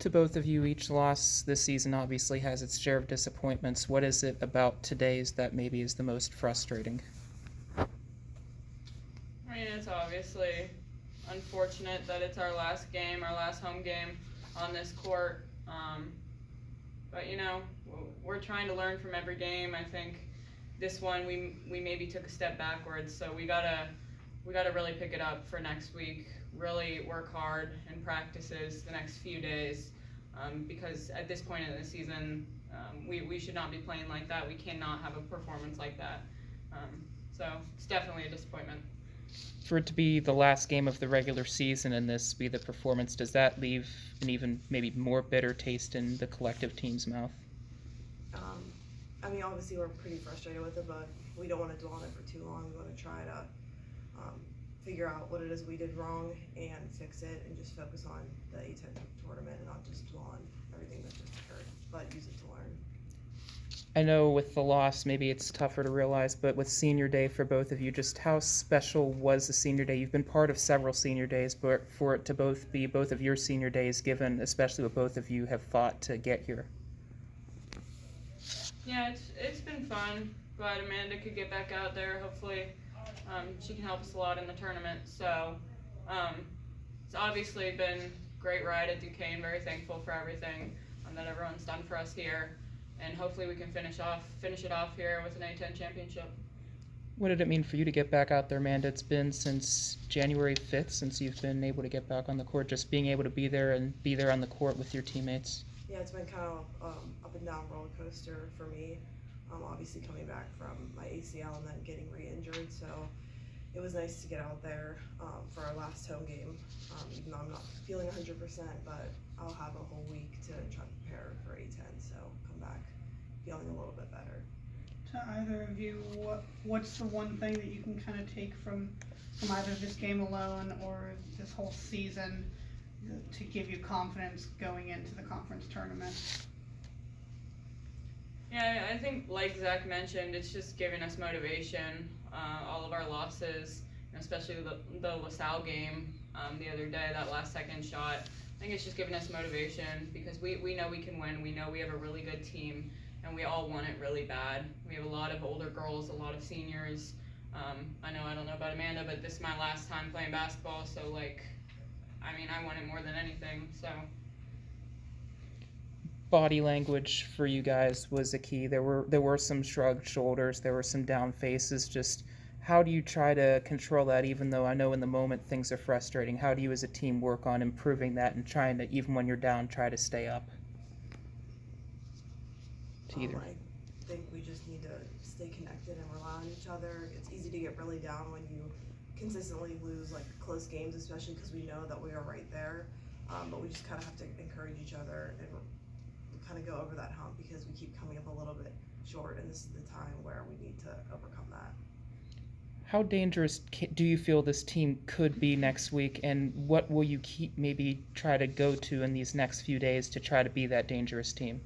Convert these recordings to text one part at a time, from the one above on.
To both of you, each loss this season obviously has its share of disappointments. What is it about today's that maybe is the most frustrating? I mean, it's obviously unfortunate that it's our last game, our last home game on this court. But we're trying to learn from every game. I think this one we maybe took a step backwards, so we gotta really pick it up for next week. Really work hard in practices the next few days, because at this point in the season, we should not be playing like that. We cannot have a performance like that. So it's definitely a disappointment. For it to be the last game of the regular season and this be the performance, does that leave an even maybe more bitter taste in the collective team's mouth? I mean, obviously we're pretty frustrated with it, but we don't want to dwell on it for too long. We want to try to figure out what it is we did wrong and fix it, and just focus on the A10 tournament and not just dwell on everything that just occurred, but use it to learn. I know with the loss, maybe it's tougher to realize, but with senior day for both of you, just how special was the senior day? You've been part of several senior days, but for it to both be both of your senior days, given especially what both of you have fought to get here. Yeah, it's been fun. Glad Amanda could get back out there. Hopefully, she can help us a lot in the tournament. So, it's obviously been a great ride at Duquesne. Very thankful for everything that everyone's done for us here, and hopefully we can finish it off here with an A10 championship. What did it mean for you to get back out there, Amanda? It's been since January 5th since you've been able to get back on the court, just being able to be there on the court with your teammates. Yeah, it's been kind of up and down roller coaster for me. Obviously coming back from my ACL and then getting re-injured, so it was nice to get out there for our last home game. Even though I'm not feeling 100%, but I'll have a whole week to try to prepare for A10, so come back feeling a little bit better. To either of you, what's the one thing that you can kind of take from either this game alone or this whole season to give you confidence going into the conference tournament? Yeah, I think like Zach mentioned, it's just giving us motivation. All of our losses, especially the LaSalle game the other day, that last second shot, I think it's just giving us motivation because we know we can win. We know we have a really good team, and we all want it really bad. We have a lot of older girls, a lot of seniors. I don't know about Amanda, but this is my last time playing basketball, so I want it more than anything, so. Body language for you guys was a key. There were some shrugged shoulders, there were some down faces. Just how do you try to control that, even though I know in the moment things are frustrating? How do you as a team work on improving that and trying to, even when you're down, try to stay up? I think we just need to stay connected and rely on each other. It's easy to get really down when you consistently lose close games, especially because we know that we are right there. But we just kind of have to encourage each other and kind of go over that hump because we keep coming up a little bit short, and this is the time where we need to overcome that. How dangerous do you feel this team could be next week, and what will you maybe try to go to in these next few days to try to be that dangerous team?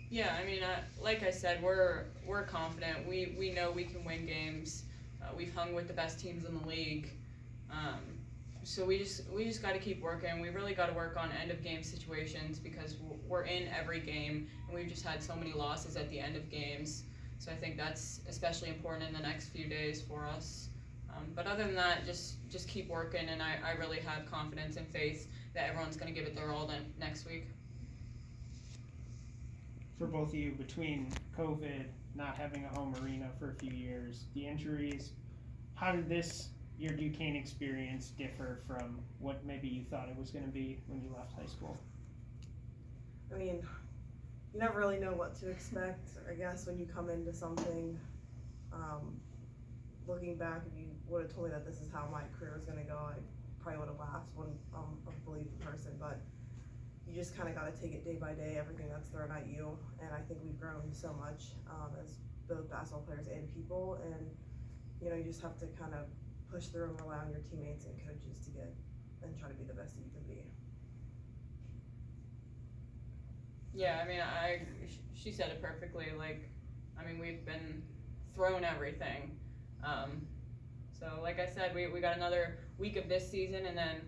Yeah, like I said, we're confident. We know we can win games. We've hung with the best teams in the league. So we just got to keep working. We really got to work on end of game situations because we're in every game, and we've just had so many losses at the end of games. So I think that's especially important in the next few days for us. But other than that, just keep working, and I really have confidence and faith that everyone's going to give it their all next week. For both of you, between COVID, not having a home arena for a few years, the injuries, how did your Duquesne experience differ from what maybe you thought it was going to be when you left high school? You never really know what to expect, I guess, when you come into something. Looking back, if you would have told me that this is how my career was going to go, I probably would have laughed. Wouldn't have believed the person, but you just kind of got to take it day by day, everything that's thrown at you. And I think we've grown so much as both basketball players and people, and you just have to kind of push through and rely on your teammates and coaches to get and try to be the best that you can be. Yeah, she said it perfectly. We've been thrown everything. So like I said, we got another week of this season, and then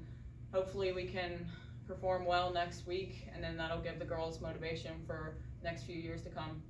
hopefully we can perform well next week, and then that'll give the girls motivation for next few years to come.